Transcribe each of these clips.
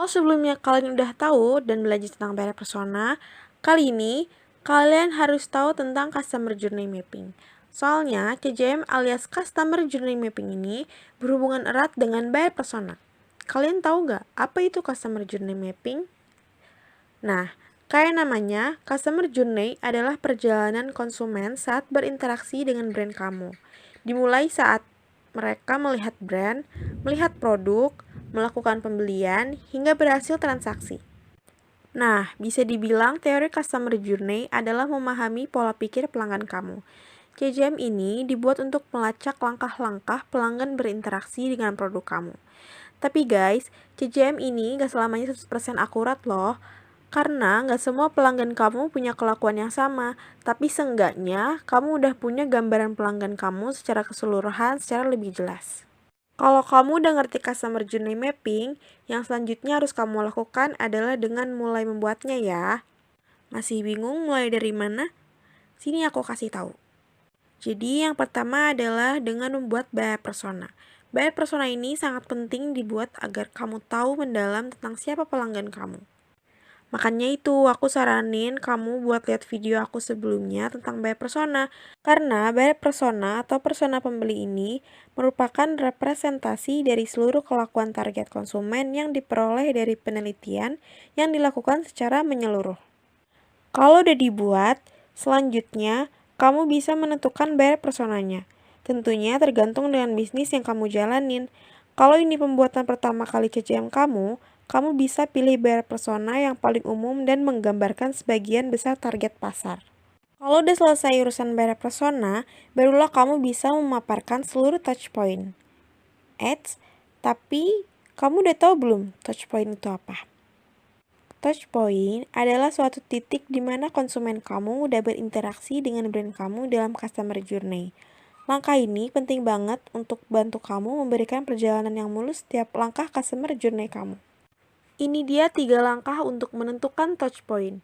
Kalau sebelumnya kalian udah tahu dan belajar tentang buyer persona, kali ini kalian harus tahu tentang Customer Journey Mapping. Soalnya, CJM alias Customer Journey Mapping ini berhubungan erat dengan buyer persona. Kalian tahu nggak apa itu Customer Journey Mapping? Nah, kayak namanya, Customer Journey adalah perjalanan konsumen saat berinteraksi dengan brand kamu. Dimulai saat mereka melihat brand, melihat produk, melakukan pembelian, hingga berhasil transaksi. Nah, bisa dibilang teori Customer Journey adalah memahami pola pikir pelanggan kamu. CJM ini dibuat untuk melacak langkah-langkah pelanggan berinteraksi dengan produk kamu. Tapi guys, CJM ini gak selamanya 100% akurat loh. Karena nggak semua pelanggan kamu punya kelakuan yang sama, tapi seenggaknya kamu udah punya gambaran pelanggan kamu secara keseluruhan secara lebih jelas. Kalau kamu udah ngerti Customer Journey Mapping, yang selanjutnya harus kamu lakukan adalah dengan mulai membuatnya ya. Masih bingung mulai dari mana? Sini aku kasih tahu. Jadi yang pertama adalah dengan membuat buyer persona. Buyer persona ini sangat penting dibuat agar kamu tahu mendalam tentang siapa pelanggan kamu. Makanya itu aku saranin kamu buat lihat video aku sebelumnya tentang buyer persona. Karena buyer persona atau persona pembeli ini merupakan representasi dari seluruh kelakuan target konsumen yang diperoleh dari penelitian yang dilakukan secara menyeluruh. Kalau udah dibuat, selanjutnya kamu bisa menentukan buyer personanya. Tentunya tergantung dengan bisnis yang kamu jalanin. Kalau ini pembuatan pertama kali CCM kamu bisa pilih buyer persona yang paling umum dan menggambarkan sebagian besar target pasar. Kalau udah selesai urusan buyer persona, barulah kamu bisa memaparkan seluruh touchpoint. Tapi kamu udah tahu belum touchpoint itu apa? Touchpoint adalah suatu titik di mana konsumen kamu udah berinteraksi dengan brand kamu dalam customer journey. Langkah ini penting banget untuk bantu kamu memberikan perjalanan yang mulus setiap langkah customer journey kamu. Ini dia 3 langkah untuk menentukan touchpoint.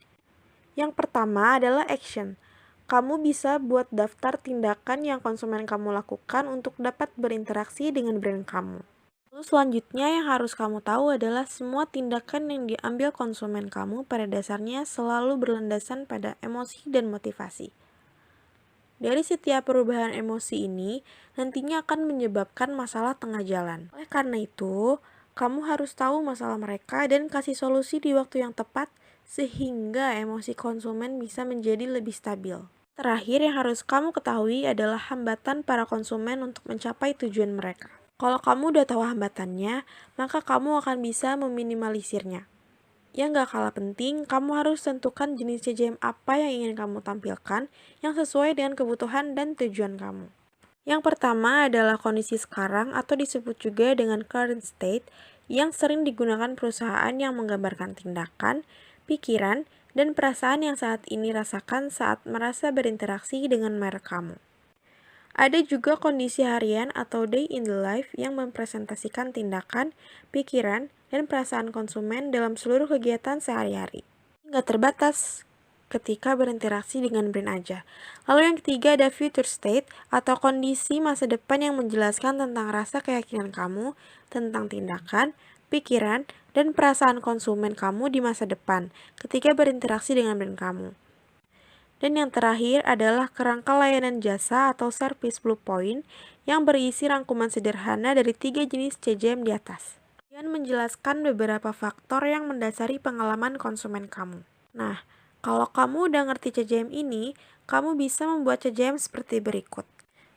Yang pertama adalah action. Kamu bisa buat daftar tindakan yang konsumen kamu lakukan untuk dapat berinteraksi dengan brand kamu. Lalu selanjutnya yang harus kamu tahu adalah semua tindakan yang diambil konsumen kamu pada dasarnya selalu berlandasan pada emosi dan motivasi. Dari setiap perubahan emosi ini, nantinya akan menyebabkan masalah tengah jalan. Oleh karena itu, kamu harus tahu masalah mereka dan kasih solusi di waktu yang tepat sehingga emosi konsumen bisa menjadi lebih stabil. Terakhir yang harus kamu ketahui adalah hambatan para konsumen untuk mencapai tujuan mereka. Kalau kamu udah tahu hambatannya, maka kamu akan bisa meminimalisirnya. Yang gak kalah penting, kamu harus tentukan jenis CJM apa yang ingin kamu tampilkan yang sesuai dengan kebutuhan dan tujuan kamu. Yang pertama adalah kondisi sekarang atau disebut juga dengan current state yang sering digunakan perusahaan yang menggambarkan tindakan, pikiran, dan perasaan yang saat ini rasakan saat merasa berinteraksi dengan merek kamu. Ada juga kondisi harian atau day in the life yang mempresentasikan tindakan, pikiran, dan perasaan konsumen dalam seluruh kegiatan sehari-hari. Nggak terbatas ketika berinteraksi dengan brand aja. Lalu yang ketiga ada future state atau kondisi masa depan yang menjelaskan tentang rasa keyakinan kamu, tentang tindakan, pikiran, dan perasaan konsumen kamu di masa depan ketika berinteraksi dengan brand kamu. Dan yang terakhir adalah kerangka layanan jasa atau service blueprint yang berisi rangkuman sederhana dari 3 jenis CJM di atas. Dan menjelaskan beberapa faktor yang mendasari pengalaman konsumen kamu. Nah, kalau kamu udah ngerti CJM ini, kamu bisa membuat CJM seperti berikut.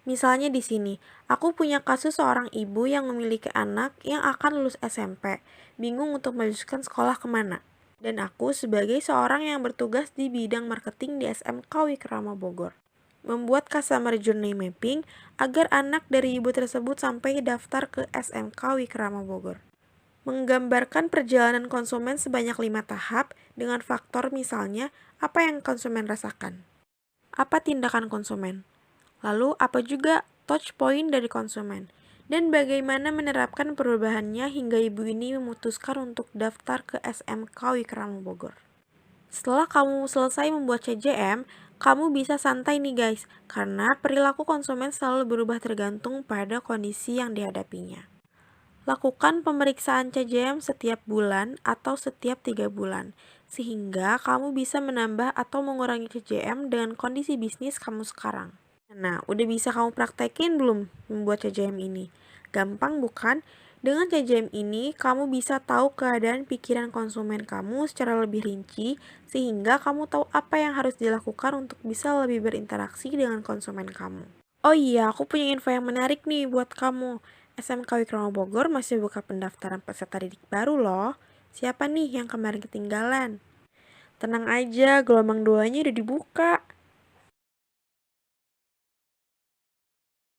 Misalnya di sini, aku punya kasus seorang ibu yang memiliki anak yang akan lulus SMP, bingung untuk melanjutkan sekolah kemana. Dan aku sebagai seorang yang bertugas di bidang marketing di SMK Wikrama Bogor, membuat customer journey mapping agar anak dari ibu tersebut sampai daftar ke SMK Wikrama Bogor. Menggambarkan perjalanan konsumen sebanyak 5 tahap dengan faktor misalnya apa yang konsumen rasakan, apa tindakan konsumen, lalu apa juga touch point dari konsumen, dan bagaimana menerapkan perubahannya hingga ibu ini memutuskan untuk daftar ke SMK Wikrama Bogor. Setelah kamu selesai membuat CJM, kamu bisa santai nih guys, karena perilaku konsumen selalu berubah tergantung pada kondisi yang dihadapinya. Lakukan pemeriksaan CJM setiap bulan atau setiap 3 bulan, sehingga kamu bisa menambah atau mengurangi CJM dengan kondisi bisnis kamu sekarang. Nah, udah bisa kamu praktekin belum membuat CJM ini? Gampang bukan? Dengan CJM ini, kamu bisa tahu keadaan pikiran konsumen kamu secara lebih rinci, sehingga kamu tahu apa yang harus dilakukan untuk bisa lebih berinteraksi dengan konsumen kamu. Oh iya, aku punya info yang menarik nih buat kamu. SMK Wikrama Bogor masih buka pendaftaran peserta didik baru loh. Siapa nih yang kemarin ketinggalan? Tenang aja, gelombang 2-nya udah dibuka.